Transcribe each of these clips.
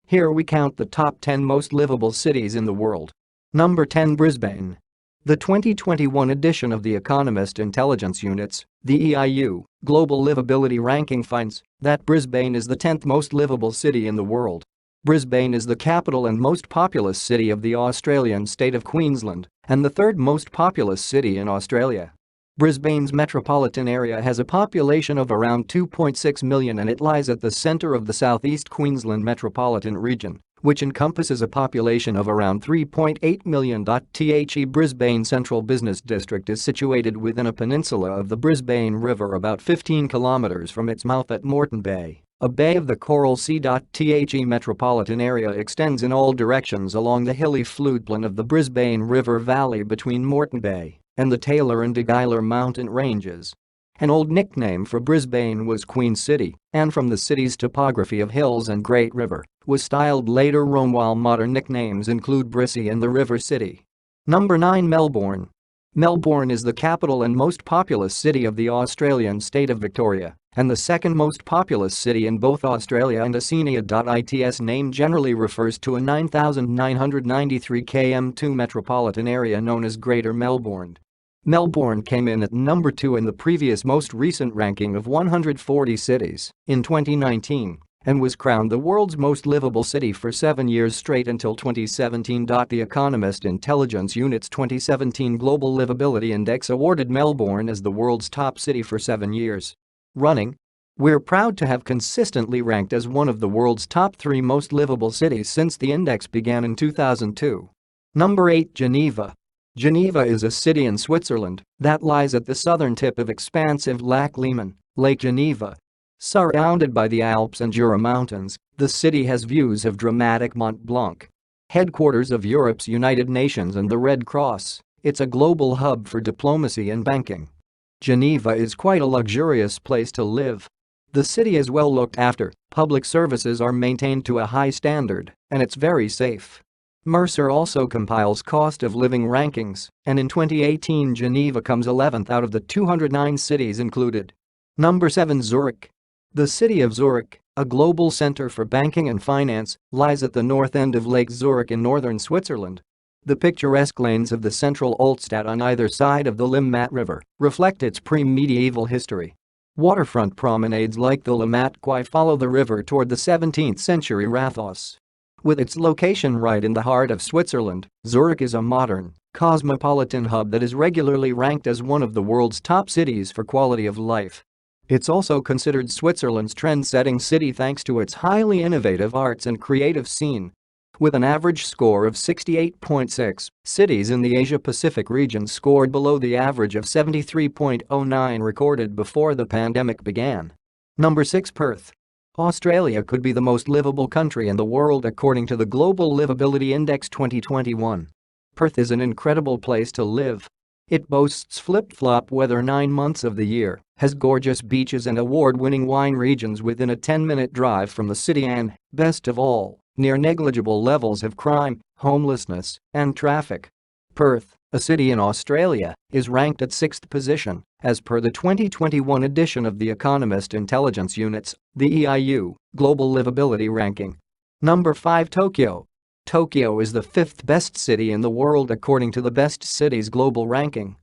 Here we count the top 10 most livable cities in the world. Number 10, Brisbane. The 2021 edition of The Economist Intelligence Unit's, the EIU, Global Livability Ranking finds that Brisbane is the 10th most livable city in the world. Brisbane is the capital and most populous city of the Australian state of Queensland and the third most populous city in Australia. Brisbane's metropolitan area has a population of around 2.6 million and it lies at the centre of the southeast Queensland metropolitan region, which encompasses a population of around 3.8 million. The Brisbane Central Business District is situated within a peninsula of the Brisbane River about 15 kilometres from its mouth at Moreton Bay, a bay of the Coral Sea. The metropolitan area extends in all directions along the hilly floodplain of the Brisbane River Valley between Moreton Bay and the Taylor and Degiler mountain ranges. An old nickname for Brisbane was Queen City, and from the city's topography of hills and Great River, was styled later Rome, while modern nicknames include Brissy and the River City. Number 9, Melbourne. Melbourne is the capital and most populous city of the Australian state of Victoria and the second most populous city in both Australia and Oceania. Its name generally refers to a 9,993 km2 metropolitan area known as Greater Melbourne. Melbourne came in at number 2 in the previous most recent ranking of 140 cities in 2019 and was crowned the world's most livable city for 7 years straight until 2017. The Economist Intelligence Unit's 2017 Global Liveability Index awarded Melbourne as the world's top city for 7 years running. We're proud to have consistently ranked as one of the world's top 3 most livable cities since the index began in 2002. Number 8, Geneva. Geneva is a city in Switzerland that lies at the southern tip of expansive Lac Léman, Lake Geneva. Surrounded by the Alps and Jura Mountains, the city has views of dramatic Mont Blanc. Headquarters of Europe's United Nations and the Red Cross, it's a global hub for diplomacy and banking. Geneva is quite a luxurious place to live. The city is well looked after, public services are maintained to a high standard, and it's very safe. Mercer also compiles cost of living rankings, and in 2018 Geneva comes 11th out of the 209 cities included. Number 7, Zurich. The city of Zurich, a global center for banking and finance, lies at the north end of Lake Zurich in northern Switzerland. The picturesque lanes of the central Altstadt on either side of the Limmat River reflect its pre-medieval history. Waterfront promenades like the Limmat Quay follow the river toward the 17th century Rathhaus. With its location right in the heart of Switzerland, Zurich is a modern, cosmopolitan hub that is regularly ranked as one of the world's top cities for quality of life. It's also considered Switzerland's trend-setting city thanks to its highly innovative arts and creative scene. With an average score of 68.6, cities in the Asia-Pacific region scored below the average of 73.09 recorded before the pandemic began. Number 6, Perth. Australia could be the most livable country in the world according to the Global Liveability Index 2021. Perth is an incredible place to live. It boasts flip-flop weather 9 months of the year, has gorgeous beaches and award-winning wine regions within a 10-minute drive from the city and, best of all, near negligible levels of crime, homelessness, and traffic. Perth, a city in Australia, is ranked at 6th position, as per the 2021 edition of The Economist Intelligence Unit's, the EIU, Global Livability Ranking. Number 5, Tokyo. Tokyo is the 5th best city in the world according to the Best Cities Global Ranking.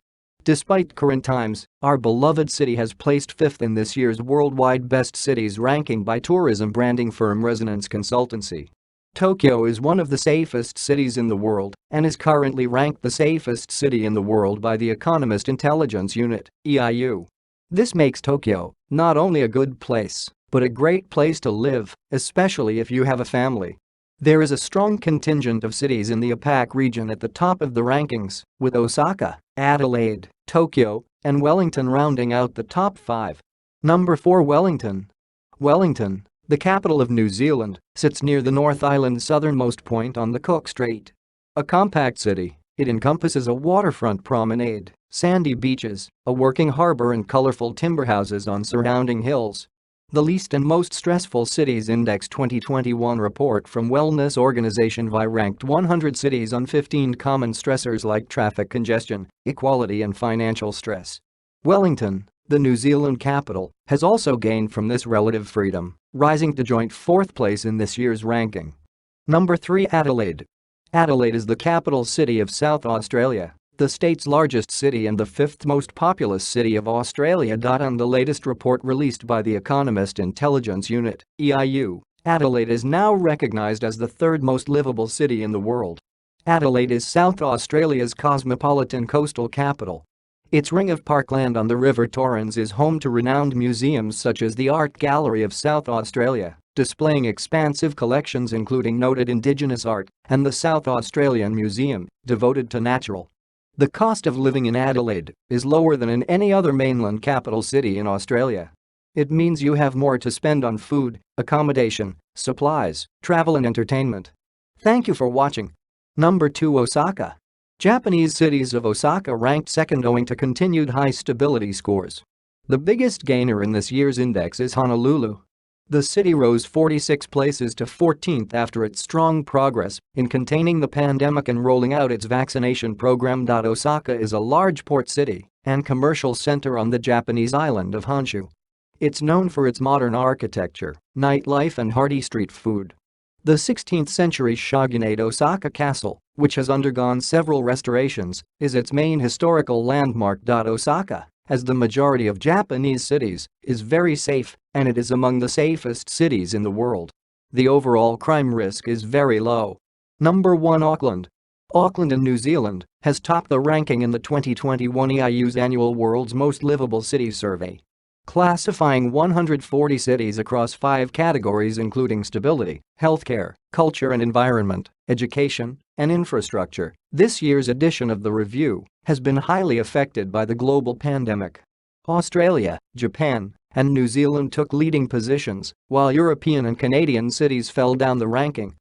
Despite current times, our beloved city has placed 5th in this year's worldwide Best Cities ranking by tourism branding firm Resonance Consultancy. Tokyo is one of the safest cities in the world and is currently ranked the safest city in the world by the Economist Intelligence Unit, EIU. This makes Tokyo not only a good place, but a great place to live, especially if you have a family. There is a strong contingent of cities in the APAC region at the top of the rankings, with Osaka, Adelaide, Tokyo, and Wellington rounding out the top 5. Number 4, Wellington. Wellington, the capital of New Zealand, sits near the North Island's southernmost point on the Cook Strait. A compact city, it encompasses a waterfront promenade, sandy beaches, a working harbour and colourful timber houses on surrounding hills. The Least and Most Stressful Cities Index 2021 report from wellness organization VI ranked 100 cities on 15 common stressors like traffic congestion, equality and financial stress. Wellington, the New Zealand capital, has also gained from this relative freedom, rising to joint 4th place in this year's ranking. Number 3. Adelaide. Adelaide is the capital city of South Australia, the state's largest city and the fifth most populous city of Australia. On the latest report released by the Economist Intelligence Unit, EIU, Adelaide is now recognized as the third most livable city in the world. Adelaide is South Australia's cosmopolitan coastal capital. Its ring of parkland on the River Torrens is home to renowned museums such as the Art Gallery of South Australia, displaying expansive collections including noted Indigenous art, and the South Australian Museum, devoted to natural. The cost of living in Adelaide is lower than in any other mainland capital city in Australia. It means you have more to spend on food, accommodation, supplies, travel and entertainment. Thank you for watching. Number 2. Osaka. Japanese cities of Osaka ranked second owing to continued high stability scores. The biggest gainer in this year's index is Honolulu. The city rose 46 places to 14th after its strong progress in containing the pandemic and rolling out its vaccination program. Osaka is a large port city and commercial center on the Japanese island of Honshu. It's known for its modern architecture, nightlife and hearty street food. The 16th-century shogunate Osaka Castle, which has undergone several restorations, is its main historical landmark. Osaka, as the majority of Japanese cities, is very safe, and it is among the safest cities in the world. The overall crime risk is very low. Number 1. Auckland. Auckland in New Zealand has topped the ranking in the 2021 EIU's annual World's Most Livable Cities survey, classifying 140 cities across 5 categories including stability, healthcare, culture and environment, education, and infrastructure. This year's edition of the review has been highly affected by the global pandemic. Australia, Japan, and New Zealand took leading positions, while European and Canadian cities fell down the ranking.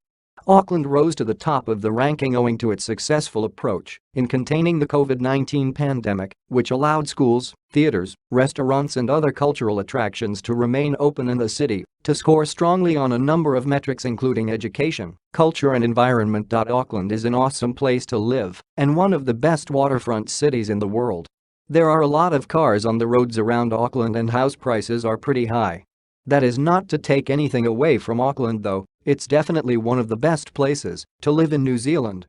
Auckland rose to the top of the ranking owing to its successful approach in containing the COVID-19 pandemic, which allowed schools, theaters, restaurants and other cultural attractions to remain open in the city, to score strongly on a number of metrics including education, culture and environment. Auckland is an awesome place to live and one of the best waterfront cities in the world. There are a lot of cars on the roads around Auckland and house prices are pretty high. That is not to take anything away from Auckland though, it's definitely one of the best places to live in New Zealand.